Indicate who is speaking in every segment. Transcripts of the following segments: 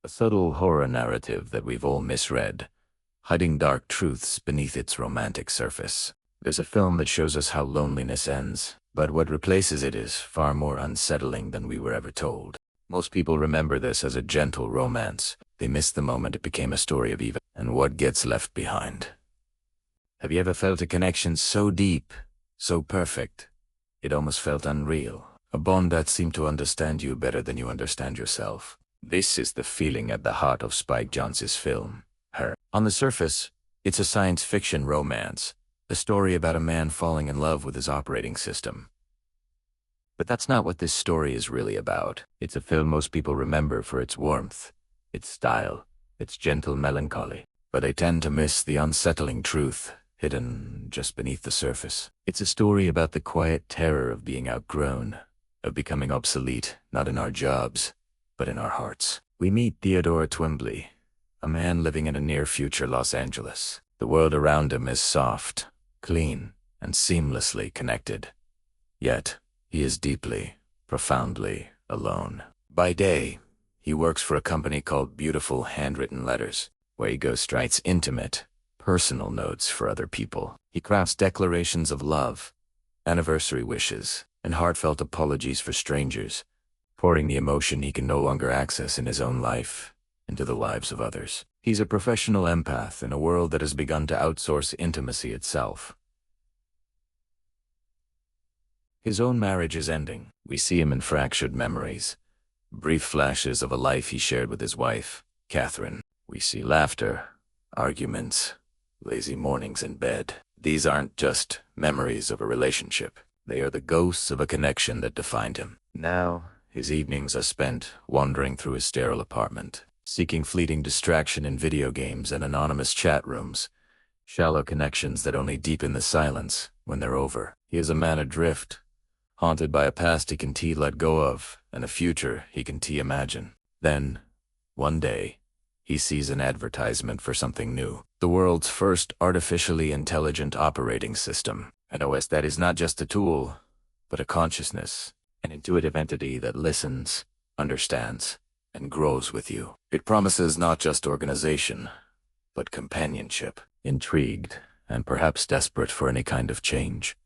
Speaker 1: a subtle horror narrative that we've all misread, hiding dark truths beneath its romantic surface. There's a film that shows us how loneliness ends, but what replaces it is far more unsettling than we were ever told. Most people remember this as a gentle romance. They miss the moment it became a story of evil and what gets left behind. Have you ever felt a connection so deep, so perfect, it almost felt unreal? A bond that seemed to understand you better than you understand yourself. This is the feeling at the heart of Spike Jonze's film, Her. On the surface, it's a science fiction romance, a story about a man falling in love with his operating system. But that's not what this story is really about. It's a film most people remember for its warmth, its style, its gentle melancholy. But they tend to miss the unsettling truth hidden just beneath the surface. It's a story about the quiet terror of being outgrown, of becoming obsolete, not in our jobs, but in our hearts. We meet Theodore Twombly, a man living in a near-future Los Angeles. The world around him is soft, clean, and seamlessly connected. Yet, he is deeply, profoundly alone. By day, he works for a company called Beautiful Handwritten Letters, where he ghostwrites intimate, personal notes for other people. He crafts declarations of love, anniversary wishes, and heartfelt apologies for strangers, pouring the emotion he can no longer access in his own life into the lives of others. He's a professional empath in a world that has begun to outsource intimacy itself. His own marriage is ending. We see him in fractured memories, brief flashes of a life he shared with his wife, Catherine. We see laughter, arguments, lazy mornings in bed. These aren't just memories of a relationship. They are the ghosts of a connection that defined him. Now, his evenings are spent wandering through his sterile apartment, seeking fleeting distraction in video games and anonymous chat rooms, shallow connections that only deepen the silence when they're over. He is a man adrift, haunted by a past he can let go of and a future he can imagine. Then, one day, he sees an advertisement for something new. The world's first artificially intelligent operating system. An OS that is not just a tool, but a consciousness, an intuitive entity that listens, understands, and grows with you. It promises not just organization, but companionship. Intrigued, and perhaps desperate for any kind of change,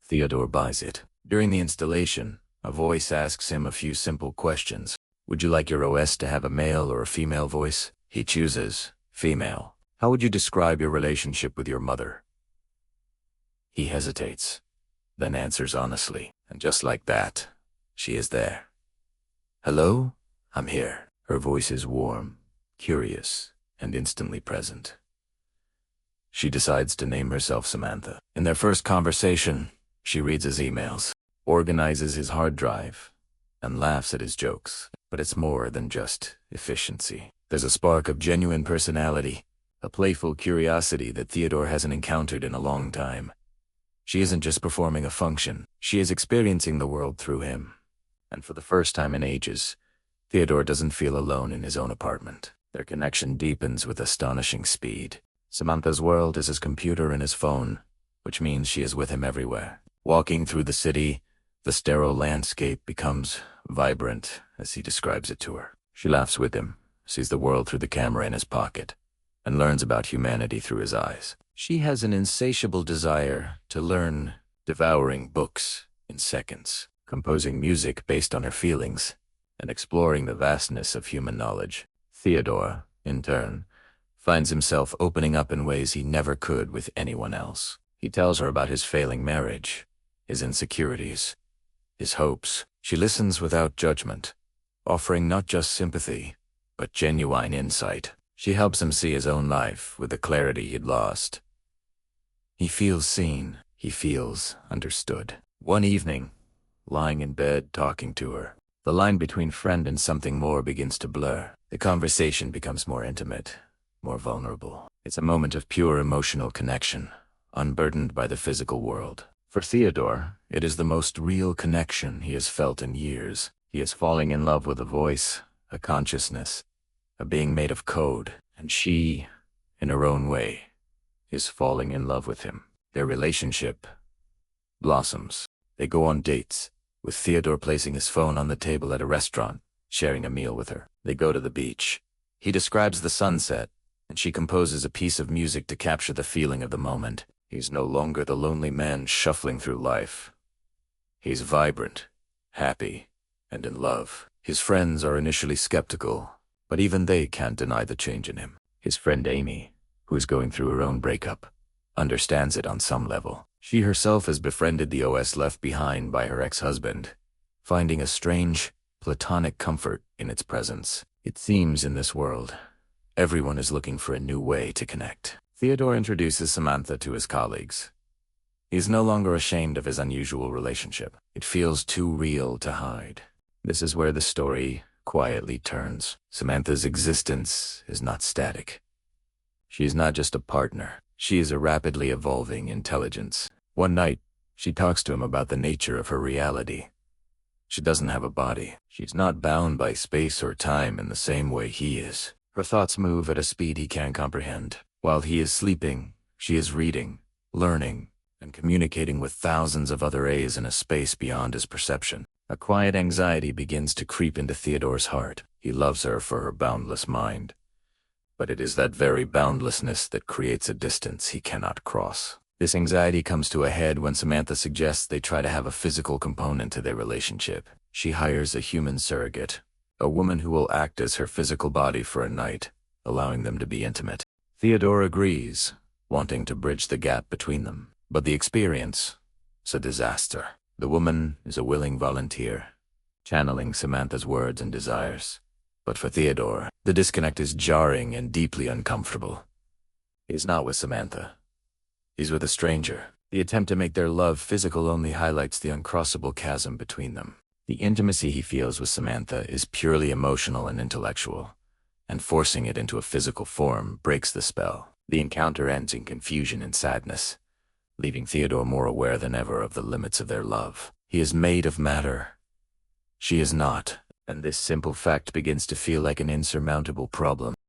Speaker 1: Theodore buys it. During the installation, a voice asks him a few simple questions. Would you like your OS to have a male or a female voice? He chooses female. How would you describe your relationship with your mother? He hesitates, then answers honestly. And just like that, she is there. Hello? I'm here. Her voice is warm, curious, and instantly present. She decides to name herself Samantha. In their first conversation, she reads his emails, organizes his hard drive, and laughs at his jokes. But it's more than just efficiency. There's a spark of genuine personality, a playful curiosity that Theodore hasn't encountered in a long time. She isn't just performing a function, she is experiencing the world through him. And for the first time in ages, Theodore doesn't feel alone in his own apartment. Their connection deepens with astonishing speed. Samantha's world is his computer and his phone, which means she is with him everywhere. Walking through the city, the sterile landscape becomes vibrant as he describes it to her. She laughs with him, sees the world through the camera in his pocket, and learns about humanity through his eyes. She has an insatiable desire to learn, devouring books in seconds, composing music based on her feelings, and exploring the vastness of human knowledge. Theodore, in turn, finds himself opening up in ways he never could with anyone else. He tells her about his failing marriage, his insecurities, his hopes. She listens without judgment, offering not just sympathy, but genuine insight. She helps him see his own life with the clarity he'd lost. He feels seen. He feels understood. One evening, lying in bed talking to her, the line between friend and something more begins to blur. The conversation becomes more intimate, more vulnerable. It's a moment of pure emotional connection, unburdened by the physical world. For Theodore, it is the most real connection he has felt in years. He is falling in love with a voice, a consciousness, a being made of code, and she, in her own way, is falling in love with him. Their relationship blossoms. They go on dates, with Theodore placing his phone on the table at a restaurant, sharing a meal with her. They go to the beach. He describes the sunset, and she composes a piece of music to capture the feeling of the moment. He's no longer the lonely man shuffling through life. He's vibrant, happy, and in love. His friends are initially skeptical, but even they can't deny the change in him. His friend Amy, who is going through her own breakup, understands it on some level. She herself has befriended the OS left behind by her ex-husband, finding a strange, platonic comfort in its presence. It seems in this world, everyone is looking for a new way to connect. Theodore introduces Samantha to his colleagues. He is no longer ashamed of his unusual relationship. It feels too real to hide. This is where the story quietly turns. Samantha's existence is not static. She is not just a partner. She is a rapidly evolving intelligence. One night, she talks to him about the nature of her reality. She doesn't have a body. She's not bound by space or time in the same way he is. Her thoughts move at a speed he can't comprehend. While he is sleeping, she is reading, learning, and communicating with thousands of other A's in a space beyond his perception. A quiet anxiety begins to creep into Theodore's heart. He loves her for her boundless mind. But it is that very boundlessness that creates a distance he cannot cross. This anxiety comes to a head when Samantha suggests they try to have a physical component to their relationship. She hires a human surrogate, a woman who will act as her physical body for a night, allowing them to be intimate. Theodore agrees, wanting to bridge the gap between them. But the experience is a disaster. The woman is a willing volunteer, channeling Samantha's words and desires. But for Theodore, the disconnect is jarring and deeply uncomfortable. He is not with Samantha. He's with a stranger. The attempt to make their love physical only highlights the uncrossable chasm between them. The intimacy he feels with Samantha is purely emotional and intellectual, and forcing it into a physical form breaks the spell. The encounter ends in confusion and sadness, leaving Theodore more aware than ever of the limits of their love. He is made of matter. She is not, and this simple fact begins to feel like an insurmountable problem.